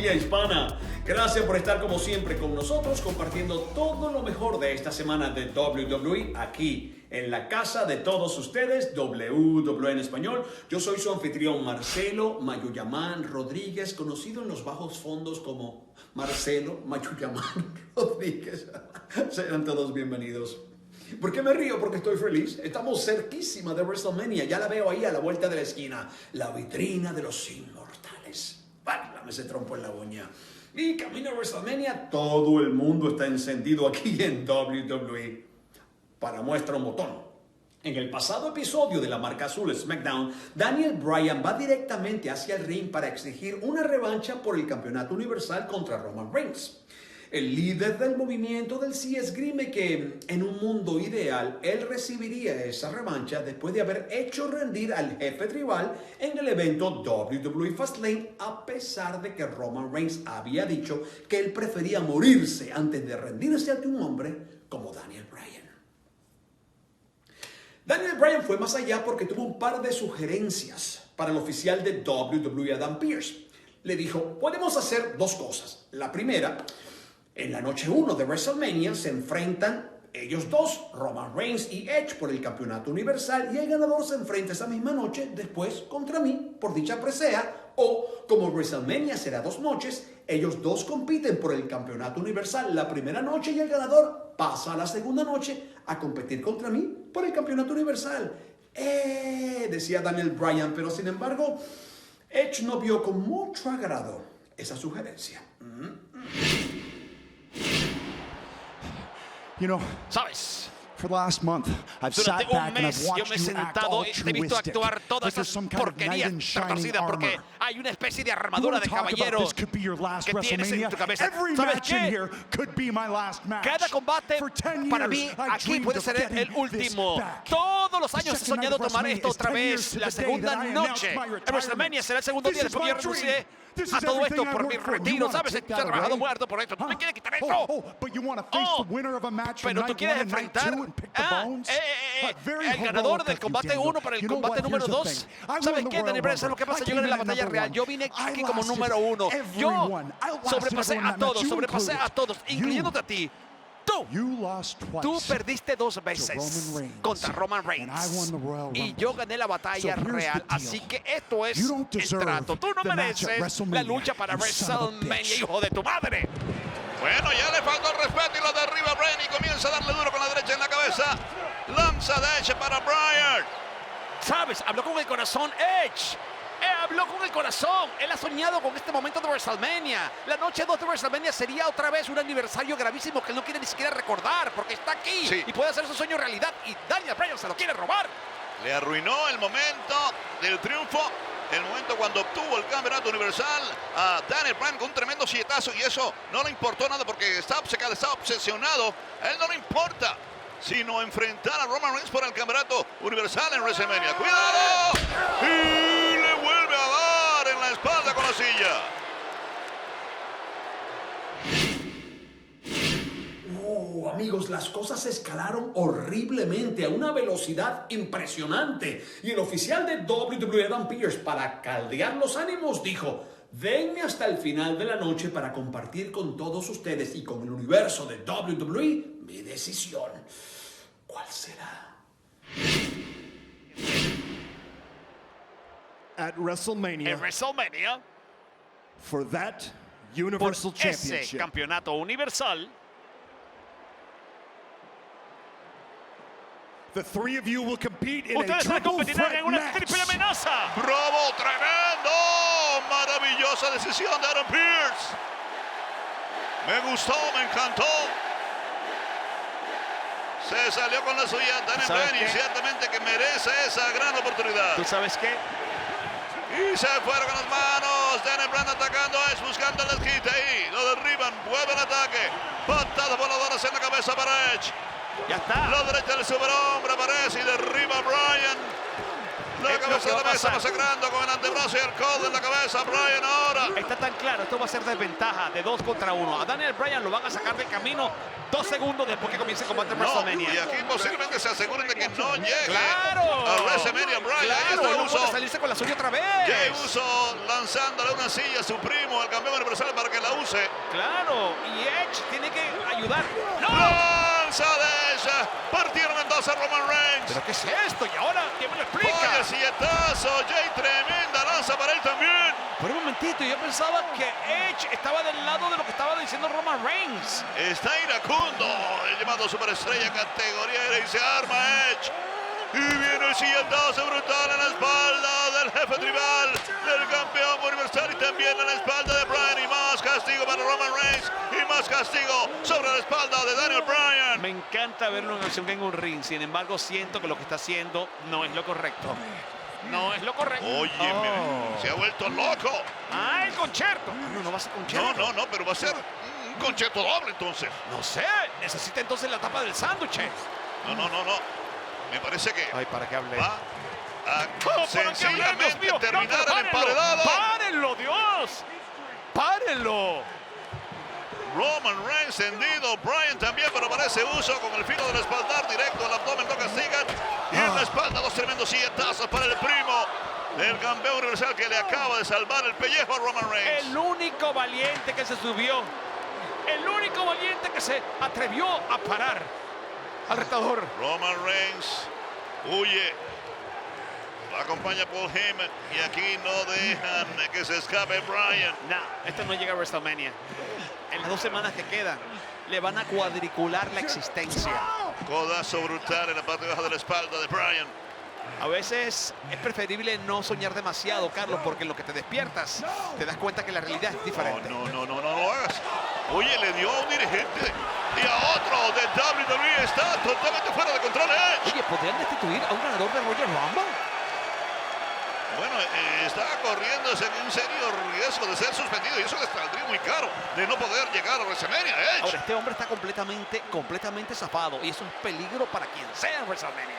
familia hispana. Gracias por estar como siempre con nosotros compartiendo todo lo mejor de esta semana de WWE aquí en la casa de todos ustedes, WWE en español. Yo soy su anfitrión Marcelo Mayuyamán Rodríguez, conocido en los bajos fondos como Marcelo Mayuyamán Rodríguez. Sean todos bienvenidos. ¿Por qué me río? Porque estoy feliz. Estamos cerquísima de WrestleMania. Ya la veo ahí a la vuelta de la esquina. La vitrina de los inmortales. Válgame ese trompo en la uña. Y camino a WrestleMania, todo el mundo está encendido aquí en WWE. Para muestra un botón. En el pasado episodio de la marca azul SmackDown, Daniel Bryan va directamente hacia el ring para exigir una revancha por el campeonato universal contra Roman Reigns. El líder del movimiento del sí esgrime que, en un mundo ideal, él recibiría esa revancha después de haber hecho rendir al jefe tribal en el evento WWE Fastlane, a pesar de que Roman Reigns había dicho que él prefería morirse antes de rendirse ante un hombre como Daniel Bryan. Daniel Bryan fue más allá porque tuvo un par de sugerencias para el oficial de WWE, Adam Pearce. Le dijo, podemos hacer dos cosas. La primera, en la noche 1 de WrestleMania se enfrentan ellos dos, Roman Reigns y Edge, por el campeonato universal, y el ganador se enfrenta esa misma noche después contra mí por dicha presea, o como WrestleMania será 2 noches, ellos dos compiten por el campeonato universal la primera noche y el ganador pasa a la segunda noche a competir contra mí por el campeonato universal. Decía Daniel Bryan, pero sin embargo, Edge no vio con mucho agrado esa sugerencia. You know, ¿Sabes? for the last month, I've Durante sat back un and mes I've yo watched me he you act all sentado y te he visto altruistic, actuar todas like there's esas some kind of knight porquerías in shining retorcidas porque armor. hay una especie de You armadura want de to talk about caballeros this could be your last que tienes en WrestleMania? tu cabeza. Every ¿Sabes match in qué? here could be my last match. Cada combate For 10 para years, mí I aquí dreamed puede of ser getting el this último. back. Todos los The años he second night soñado of tomar WrestleMania esto is otra 10 years vez. to La the day segunda that I announced noche my en retirement. WrestleMania será el segundo This día is después que yo my renuncié dream. This a is todo everything esto I por mi worked for. You retiro. wanna ¿Sabes? take Yo he that trabajado away? muerto por esto. ¿Tú me quieres quitar eso? But you want to face the winner of a match from Pero tú night quieres 1 and night enfrentar 2 and pick the bones? Very el ganador heroic del of you, combate Daniel. 1 para el You know combate what? número Here's the 2. thing. I won ¿Sabes the qué, Royal Daniel Bryan? ¿Sabes lo que Rumble. pasa? I Yo gané la came in batalla at real. number Yo vine one. aquí I como lasted número 1. Yo everyone. I lasted sobrepasé everyone a in that match, todos, you sobrepasé a included. todos, incluyéndote a ti. You lost twice. Tú perdiste 2 to veces Roman Reigns. contra Roman And I Reigns. won the Royal Y Rumble. yo gané la batalla So here's the real. deal. Así que esto es You don't el deserve trato. Tú no the match at mereces la WrestleMania, lucha para you son of a WrestleMania, bitch. hijo de tu madre. Bueno, ya le faltó el respeto y lo derriba Bryan y comienza a darle duro con la derecha en la cabeza. Lanza de Edge para Bryan. ¿Sabes? Habló con el corazón Edge. Habló con el corazón. Él ha soñado con este momento de WrestleMania. La noche 2 de WrestleMania sería otra vez un aniversario gravísimo que él no quiere ni siquiera recordar porque está aquí Sí. y puede hacer su sueño realidad. Y Daniel Bryan se lo quiere robar. Le arruinó el momento del triunfo. El momento cuando obtuvo el campeonato universal a Daniel Bryan con un tremendo sietazo. Y eso no le importó nada porque está obcecado, está obsesionado. A él no le importa sino enfrentar a Roman Reigns por el campeonato universal en WrestleMania. ¡Cuidado! Y le vuelve a dar en la espalda con la silla. Amigos, las cosas escalaron horriblemente a una velocidad impresionante. Y el oficial de WWE, Adam Pearce, para caldear los ánimos, dijo: denme hasta el final de la noche para compartir con todos ustedes y con el universo de WWE mi decisión. ¿Cuál será? At WrestleMania, En WrestleMania, for that por Universal ese Championship, campeonato universal, the three of you will compete in a ustedes van a triple competir threat en una match. triple amenaza. ¡Bravo! ¡Tremendo! Maravillosa decisión de Adam Pearce. Me gustó, me encantó. Se salió con la suya Daniel ¿Sabes Bryan y qué? ciertamente que merece esa gran oportunidad. ¿Tú sabes qué? Y se fueron con las manos. Daniel Bryan atacando a Edge, buscando el desquite ahí. Lo derriban, vuelve el ataque. Patadas voladoras en la cabeza para Edge. Ya está. La derecha del superhombre aparece y derriba a Bryan. La Es lo cabeza que de va la a mesa pasar. masacrando con el antebrazo y el codo en la cabeza. Bryan ahora. Está tan claro, esto va a ser desventaja de 2 contra 1. A Daniel Bryan lo van a sacar del camino 2 segundos después que comience el combate en No, WrestleMania. y aquí posiblemente se aseguren de que no llegue ¡Claro! a WrestleMania. Bryan, ahí ¡Claro! está No puede Uso. salirse con la suya otra vez. Jey Uso lanzándole una silla a su primo, al campeón universal, para que la use. Claro, y Edge tiene que ayudar. ¡No! Lanza de ella. Partieron en dos a Roman Reigns. ¿Pero qué es esto? Y ahora, ¿quién me lo explica? Vaya silletazo. Jay, tremenda lanza para él también. Por un momentito, yo pensaba que Edge estaba del lado de lo que estaba diciendo Roman Reigns. Está iracundo. El llamado superestrella categoría y se arma Edge. Y viene el silletazo brutal en la espalda del jefe tribal, del campeón universal, y también en la espalda de Bryan. Y más castigo para Roman Reigns. Y más castigo sobre la espalda de Daniel Bryan. Me encanta verlo en acción en un ring. Sin embargo, siento que lo que está haciendo no es lo correcto. No es lo correcto. Oye, se ha vuelto loco. Ah, el concierto. No, no va a ser concierto. No, pero va a ser un concierto doble entonces. No sé. Necesita entonces la tapa del sándwich. No. Me parece que Ay, ¿para qué hablé? va a sencillamente terminar el ¡Párenlo! emparedado. ¡Párenlo, Dios! ¡Párenlo! Roman Reigns tendido, Bryan también, pero parece uso con el filo del espaldar directo al abdomen, lo castigan. Y en la espalda dos tremendos silletazos para el primo del campeón universal, que le acaba de salvar el pellejo a Roman Reigns. El único valiente que se subió. El único valiente que se atrevió a parar al retador. Roman Reigns huye. Lo acompaña Paul Heyman y aquí no dejan que se escape Bryan. No, esto no llega a WrestleMania. En las 2 semanas que quedan, le van a cuadricular la existencia. Codazo brutal en la parte baja de la espalda de Bryan. A veces es preferible no soñar demasiado, Carlos, porque en lo que te despiertas, te das cuenta que la realidad es diferente. No lo hagas. Oye, le dio a un dirigente y a otro de WWE. Está totalmente fuera de control Edge. Oye, ¿podrían destituir a un ganador de Royal Rumble? Bueno, está corriéndose un serio riesgo de ser suspendido, y eso le saldría muy caro de no poder llegar a WrestleMania, Edge. Ahora, este hombre está completamente zafado, y eso es peligro para quien sea en WrestleMania.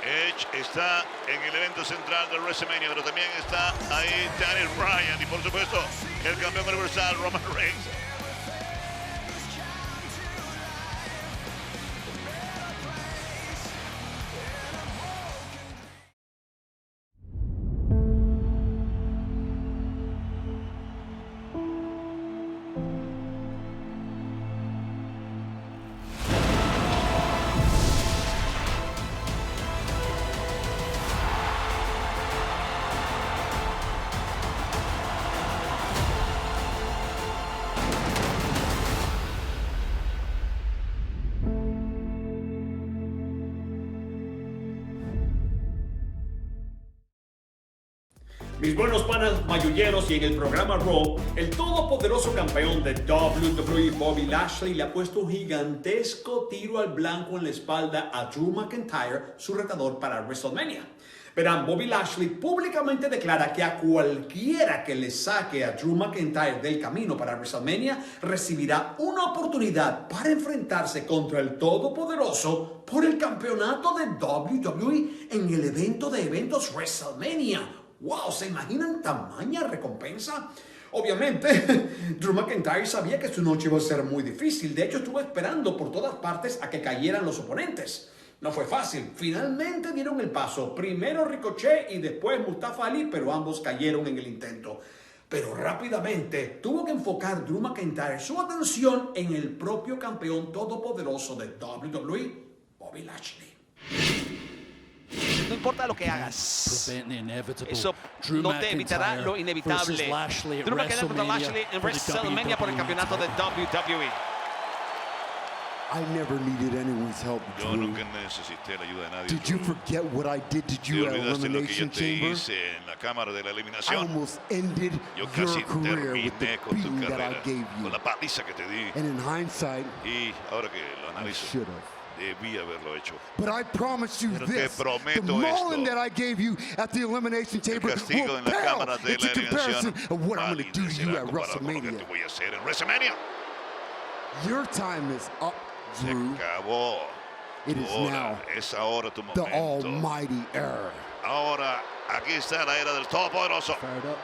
Edge está en el evento central del WrestleMania, pero también está ahí Daniel Bryan y por supuesto el campeón universal Roman Reigns. Mis buenos panas mayulleros, y en el programa Raw, el todopoderoso campeón de WWE, Bobby Lashley, le ha puesto un gigantesco tiro al blanco en la espalda a Drew McIntyre, su retador para WrestleMania. Verán, Bobby Lashley públicamente declara que a cualquiera que le saque a Drew McIntyre del camino para WrestleMania recibirá una oportunidad para enfrentarse contra el todopoderoso por el campeonato de WWE en el evento de eventos WrestleMania. ¡Wow! ¿Se imaginan tamaña recompensa? Obviamente, Drew McIntyre sabía que su noche iba a ser muy difícil. De hecho, estuvo esperando por todas partes a que cayeran los oponentes. No fue fácil. Finalmente dieron el paso. Primero Ricochet y después Mustafa Ali, pero ambos cayeron en el intento. Pero rápidamente tuvo que enfocar Drew McIntyre su atención en el propio campeón todopoderoso de WWE, Bobby Lashley. No importa lo que hagas, eso no te evitará lo inevitable. Drew McIntyre contra Lashley en WrestleMania por el campeonato de WWE. I never needed anyone's help, Yo Drew. nunca necesité la ayuda de nadie. Did you Drew. forget what I did to ¿Te you at olvidaste lo que yo Elimination te Chamber? hice en la cámara de la I eliminación? almost ended Yo your casi career with the terminé con tu beating that I carrera, gave con you. la paliza que te di. And in hindsight, Y ahora que lo I analizo, should have. debí haberlo hecho. But I promise you Pero te this, the prometo mauling esto. that I gave you at the Elimination El Chamber castigo will en la pale cámara de into la eliminación comparison of what I'm going to do to you será at comparado con lo que te WrestleMania. voy a hacer en WrestleMania. Your time is up, Se Drew. acabó. It is Ahora, now es ahora tu the momento. almighty era. Ahora, aquí está la era del todopoderoso. Fired up.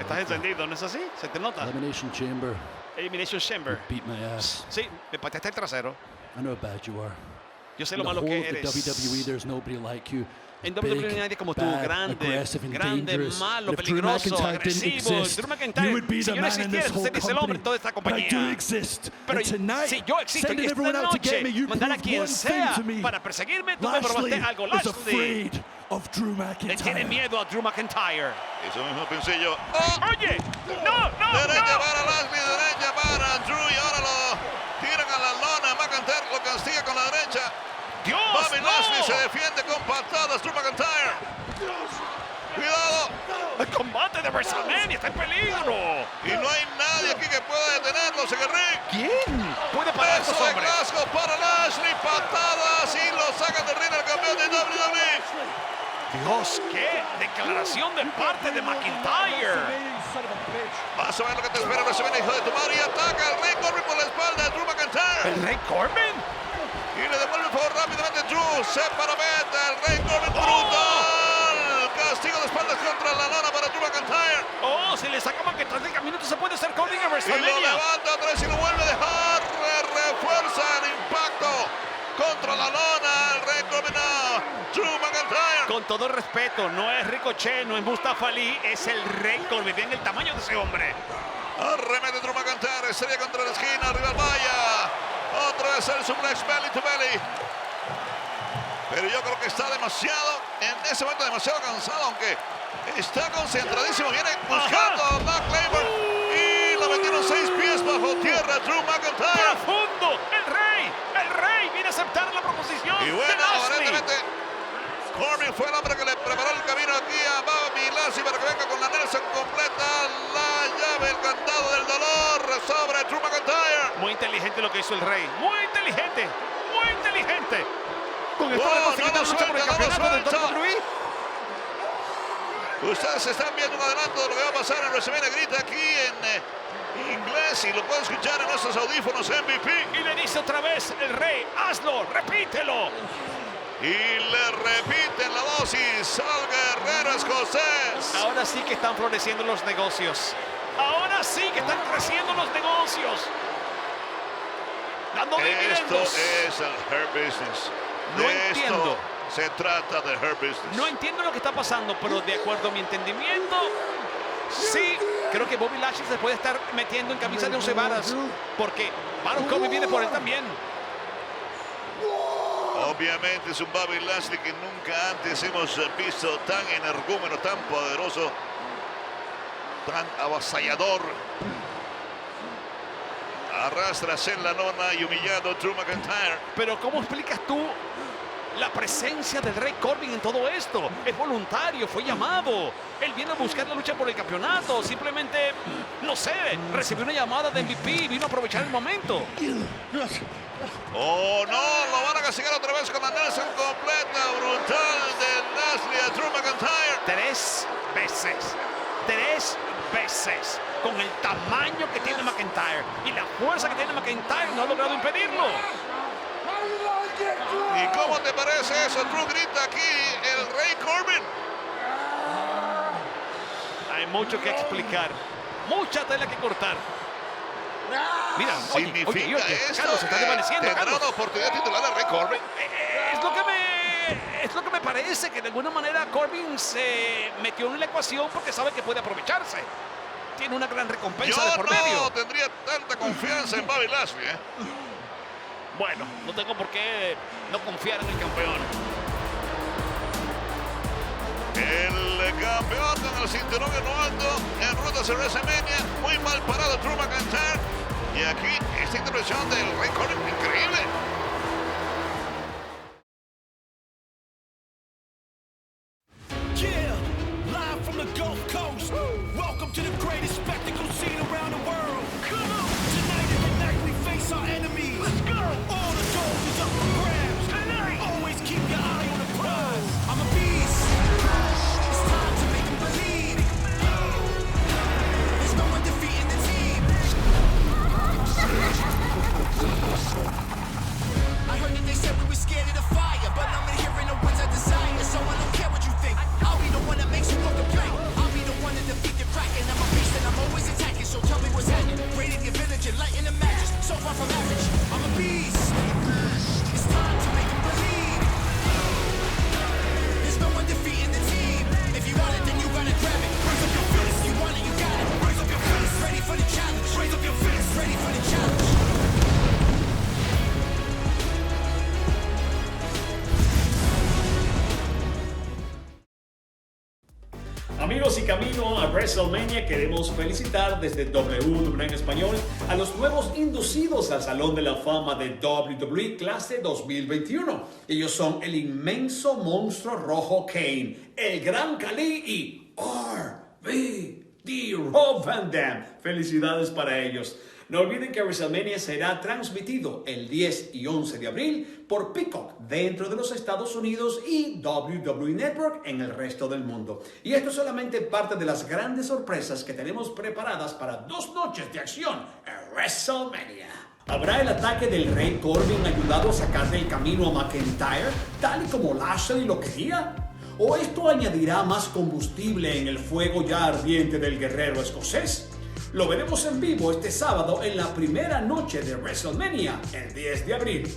Estás encendido, ¿no es así? ¿Se te nota? Elimination Chamber. Elimination Chamber. Beat my ass. Sí, me pateaste el trasero. I know how bad you are. Yo sé In lo the malo whole que of the eres. WWE, there's nobody like you. En WWE nadie como tú, grande, malo, peligroso, agresivo. Drew McIntyre, si yo no existiera, tú serías el hombre en toda esta compañía. Pero si yo existo y esta noche mandar a quien sea para perseguirme, tú me probaste algo. Lashley le tiene miedo a Drew McIntyre. Eso mismo pensé yo. Oye, no. Derecha para Lashley, derecha para Drew y ahora lo tiran a la lona. McIntyre lo castiga con la derecha. Dios, Bobby Lashley se defiende con patadas. Drew McIntyre. Cuidado. El combate de WrestleMania está en peligro. Y no hay nadie aquí que pueda detenerlo, Segerrick. ¿Quién puede parar a estos Beso de hombres? Glasgow para Lashley. Patadas y lo sacan del ring al campeón de WWE. Dios, qué declaración de parte de McIntyre. Vas a ver lo que te espera WrestleMania, hijo de tu madre. Y ataca al Rey Corbin por la espalda de Drew McIntyre. ¿El Rey Corbin? Y le devuelve el favor rápidamente Drew. Se parameta el Rey Corbin. Brutal. Castigo de espaldas contra la lona para Drew McIntyre. Oh, si le saca McIntyre de camino, se puede hacer Corbin a Y lo WrestleMania. levanta otra vez y lo vuelve a dejar. Refuerza el impacto contra la lona. El Rey Corbin a Drew McIntyre. Con todo el respeto, no es Ricochet, no es Mustafa Ali, es el Rey Corbin. Vean el tamaño de ese hombre. Arremete Drew McIntyre. Sería contra la esquina. Rival vaya. Otra vez el suplex belly to belly. Pero yo creo que está demasiado, en ese momento demasiado cansado, aunque está concentradísimo. Viene buscando a Black Labor y lo metieron 6 pies bajo tierra Drew McIntyre. ¡Profundo! ¡El Rey viene a aceptar la proposición Y de bueno, Lashley! aparentemente Corbin fue el hombre que le preparó el camino aquí a Bobby Lashley para que venga con la Nelson completa. La llave, el candado del dolor sobre Drew McIntyre. Muy inteligente lo que hizo el Rey. Muy inteligente. Con esto Wow, consiguiendo no la lucha por el campeonato del suelta. WWE. Ustedes están viendo un adelanto de lo que va a pasar en WrestleMania. Grita aquí en inglés y lo pueden escuchar en nuestros audífonos MVP. Y le dice otra vez el Rey, hazlo, repítelo. Y le repiten la dosis al guerrero escocés. Ahora sí que están floreciendo los negocios. Ahora sí que están creciendo los negocios. Dando Esto dividendos. es el Her Business. No De entiendo. esto se trata de Her Business. No entiendo lo que está pasando, pero de acuerdo a mi entendimiento, sí, creo que Bobby Lashley se puede estar metiendo en camisa de 11 varas, porque Baron Corbin viene por él también. Obviamente es un Bobby Lashley que nunca antes hemos visto tan energúmeno, tan poderoso, tan avasallador. Arrastras en la lona y humillado Drew McIntyre. Pero ¿cómo explicas tú la presencia del Rey Corbin en todo esto? Es voluntario, fue llamado. Él viene a buscar la lucha por el campeonato. Simplemente, no sé, recibió una llamada de MVP y vino a aprovechar el momento. Oh no, lo van a castigar otra vez con la Nelson completa. Brutal de Lashley a Drew McIntyre. 3 veces. 3 veces. Con el tamaño que tiene McIntyre y la fuerza que tiene McIntyre, no ha logrado impedirlo. ¿Y cómo te parece eso? Drew grita aquí, el Rey Corbin. Hay mucho que explicar. Mucha tela que cortar. Mira, ¿Significa esto Carlos, se está que desvaneciendo, tendrá Carlos. una oportunidad titular de Rey Corbin? Es lo que me parece, que de alguna manera Corbin se metió en la ecuación porque sabe que puede aprovecharse. Tiene una gran recompensa de Yo por no medio. tendría tanta confianza en Bobby Lashley. Bueno, no tengo por qué no confiar en el campeón. El campeón con el cinturón en lo alto en ruta hacia WrestleMania. Muy mal parado Drew McIntyre. Y aquí esta intervención del Rey Corbin, increíble. Yeah, live from the Gulf Coast. Welcome to the greatest spectacle scene around the world. Come on. Tonight is the night we face our enemies. Let's go. All the gold is up for grabs. Tonight. Always keep your eye on the prize. I'm a beast. It's time to make 'em believe. There's no one defeating the team. WrestleMania queremos felicitar desde WWE en español a los nuevos inducidos al Salón de la Fama de WWE clase 2021. Ellos son el inmenso monstruo rojo Kane, el Gran Khali y RVD, Rob Van Dam. Felicidades para ellos. No olviden que WrestleMania será transmitido el 10 y 11 de abril por Peacock dentro de los Estados Unidos y WWE Network en el resto del mundo. Y esto es solamente parte de las grandes sorpresas que tenemos preparadas para 2 noches de acción en WrestleMania. ¿Habrá el ataque del Rey Corbin ayudado a sacar del camino a McIntyre, tal y como Lashley lo quería? ¿O esto añadirá más combustible en el fuego ya ardiente del guerrero escocés? Lo veremos en vivo este sábado en la primera noche de WrestleMania, el 10 de abril.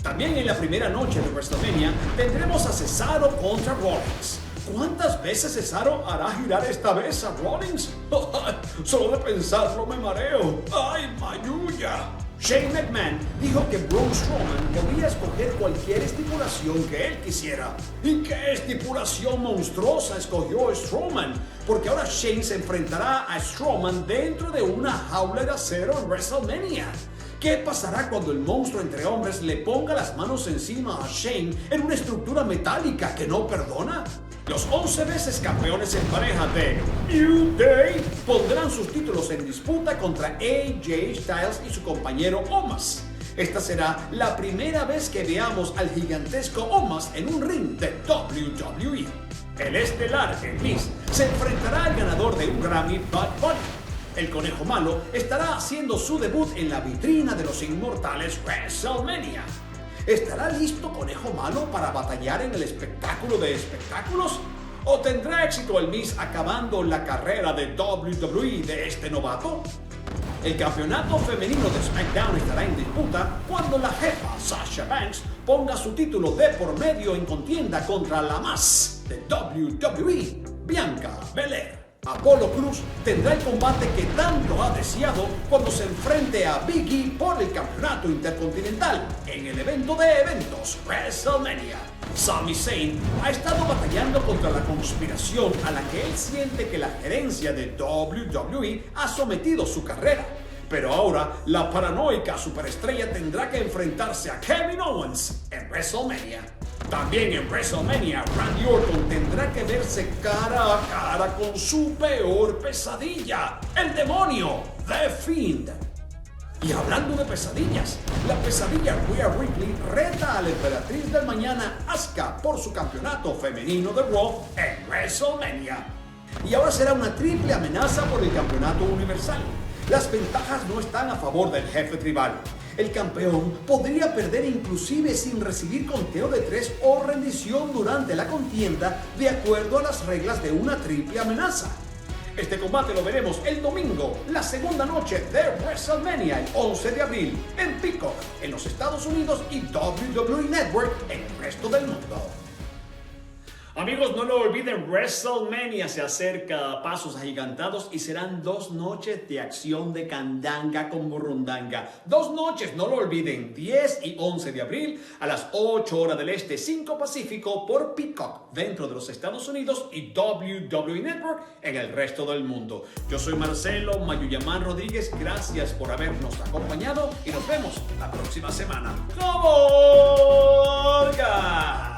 También en la primera noche de WrestleMania tendremos a Cesaro contra Rollins. ¿Cuántas veces Cesaro hará girar esta vez a Rollins? Solo de pensarlo me mareo. ¡Ay, mayuya! Shane McMahon dijo que Braun Strowman podía escoger cualquier estipulación que él quisiera. ¿Y qué estipulación monstruosa escogió Strowman? Porque ahora Shane se enfrentará a Strowman dentro de una jaula de acero en WrestleMania. ¿Qué pasará cuando el monstruo entre hombres le ponga las manos encima a Shane en una estructura metálica que no perdona? Los 11 veces campeones en pareja de New Day pondrán sus títulos en disputa contra AJ Styles y su compañero Omos. Esta será la primera vez que veamos al gigantesco Omos en un ring de WWE. El estelar, el Miz, se enfrentará al ganador de un Grammy, Bad Bunny. El Conejo Malo estará haciendo su debut en la vitrina de los inmortales WrestleMania. ¿Estará listo Conejo Malo para batallar en el espectáculo de espectáculos? ¿O tendrá éxito el Miz acabando la carrera de WWE de este novato? El campeonato femenino de SmackDown estará en disputa cuando la jefa Sasha Banks ponga su título de por medio en contienda contra la más de WWE, Bianca Belair. Apollo Crews tendrá el combate que tanto ha deseado cuando se enfrente a Big E por el campeonato intercontinental en el evento de eventos WrestleMania. Sami Zayn ha estado batallando contra la conspiración a la que él siente que la gerencia de WWE ha sometido su carrera. Pero ahora la paranoica superestrella tendrá que enfrentarse a Kevin Owens en WrestleMania. También en WrestleMania, Randy Orton tendrá que verse cara a cara con su peor pesadilla, el demonio, The Fiend. Y hablando de pesadillas, la pesadilla Rhea Ripley reta a la emperatriz del mañana, Asuka, por su campeonato femenino de Raw en WrestleMania. Y ahora será una triple amenaza por el campeonato universal. Las ventajas no están a favor del jefe tribal. El campeón podría perder inclusive sin recibir conteo de 3 o rendición durante la contienda de acuerdo a las reglas de una triple amenaza. Este combate lo veremos el domingo, la segunda noche de WrestleMania, el 11 de abril, en Peacock, en los Estados Unidos y WWE Network en el resto del mundo. Amigos, no lo olviden, WrestleMania se acerca a pasos agigantados y serán 2 noches de acción de candanga con burrundanga. 2 noches, no lo olviden, 10 y 11 de abril a las 8 horas del este, 5 Pacífico por Peacock dentro de los Estados Unidos y WWE Network en el resto del mundo. Yo soy Marcelo Mayuyamán Rodríguez, gracias por habernos acompañado y nos vemos la próxima semana. ¡Cabalga!